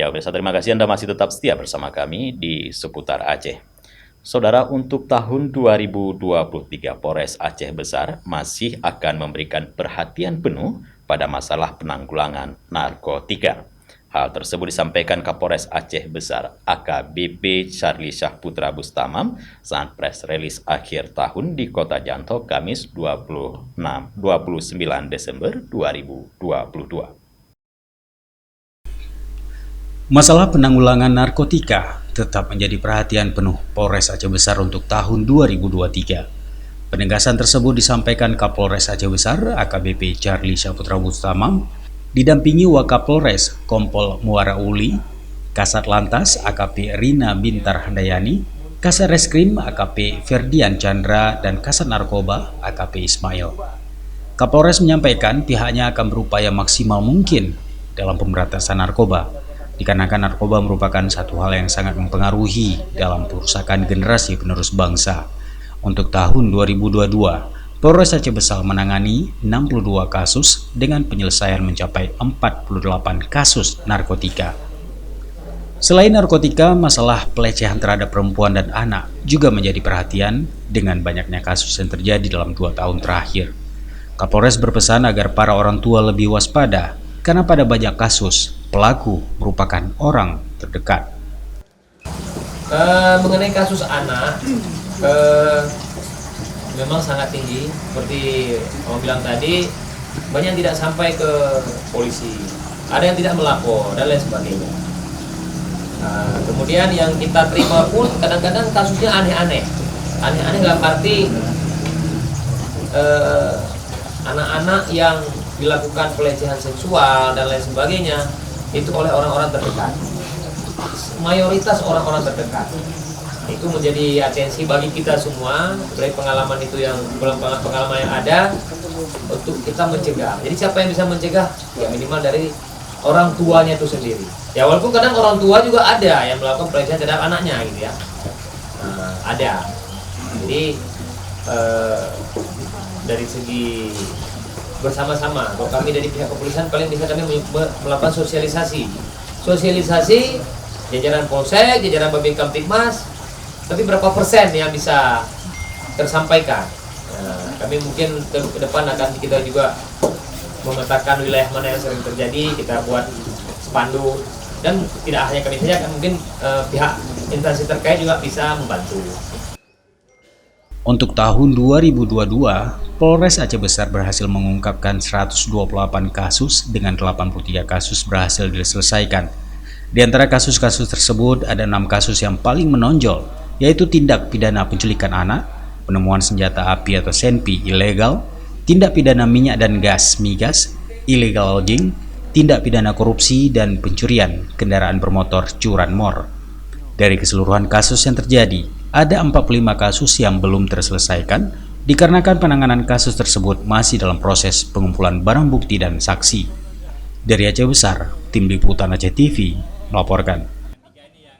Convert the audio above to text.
Ya, pemirsa, terima kasih Anda masih tetap setia bersama kami di Seputar Aceh. Saudara, untuk tahun 2023, Polres Aceh Besar masih akan memberikan perhatian penuh pada masalah penanggulangan narkotika. Hal tersebut disampaikan Kapolres Aceh Besar AKBP Charlie Syahputra Bustamam saat press release akhir tahun di Kota Janto Kamis 29 Desember 2022. Masalah penanggulangan narkotika tetap menjadi perhatian penuh Polres Aceh Besar untuk tahun 2023. Penegasan tersebut disampaikan Kapolres Aceh Besar AKBP Charlie Syahputra Bustamam didampingi Wakapolres Kompol Muara Uli, Kasat Lantas AKP Rina Bintar Handayani, Kasat Reskrim AKP Ferdian Chandra, dan Kasat Narkoba AKP Ismail. Kapolres menyampaikan pihaknya akan berupaya maksimal mungkin dalam pemberantasan narkoba, dikarenakan narkoba merupakan satu hal yang sangat mempengaruhi dalam perusakan generasi penerus bangsa. Untuk tahun 2022, Polres Aceh Besar menangani 62 kasus dengan penyelesaian mencapai 48 kasus narkotika. Selain narkotika, masalah pelecehan terhadap perempuan dan anak juga menjadi perhatian dengan banyaknya kasus yang terjadi dalam 2 tahun terakhir. Kapolres berpesan agar para orang tua lebih waspada karena pada banyak kasus, pelaku merupakan orang terdekat. Mengenai kasus anak, memang sangat tinggi. Seperti Om bilang tadi, banyak yang tidak sampai ke polisi, ada yang tidak melapor, dan lain sebagainya. Kemudian yang kita terima pun kadang-kadang kasusnya aneh-aneh. Aneh-aneh dalam arti anak-anak yang dilakukan pelecehan seksual dan lain sebagainya itu oleh orang-orang terdekat, mayoritas orang-orang terdekat. Itu menjadi atensi bagi kita semua dari pengalaman itu, yang pengalaman yang ada, untuk kita mencegah. Jadi siapa yang bisa mencegah? Ya minimal dari orang tuanya itu sendiri. Ya walaupun kadang orang tua juga ada yang melakukan pelecehan terhadap anaknya gitu ya. Ada. Jadi dari segi bersama-sama, kalau kami dari pihak kepolisian paling bisa kami melakukan sosialisasi jajaran polsek, jajaran Babin Kamtibmas, tapi berapa persen yang bisa tersampaikan. Kami mungkin ke depan akan kita juga memetakan wilayah mana yang sering terjadi, kita buat spanduk, dan tidak hanya kami saja, mungkin pihak instansi terkait juga bisa membantu. Untuk tahun 2022, Polres Aceh Besar berhasil mengungkapkan 128 kasus dengan 83 kasus berhasil diselesaikan. Di antara kasus-kasus tersebut ada 6 kasus yang paling menonjol, yaitu tindak pidana penculikan anak, penemuan senjata api atau senpi ilegal, tindak pidana minyak dan gas migas, illegal logging, tindak pidana korupsi, dan pencurian kendaraan bermotor curanmor. Dari keseluruhan kasus yang terjadi, ada 45 kasus yang belum terselesaikan dikarenakan penanganan kasus tersebut masih dalam proses pengumpulan barang bukti dan saksi. Dari Aceh Besar, Tim Liputan Aceh TV melaporkan.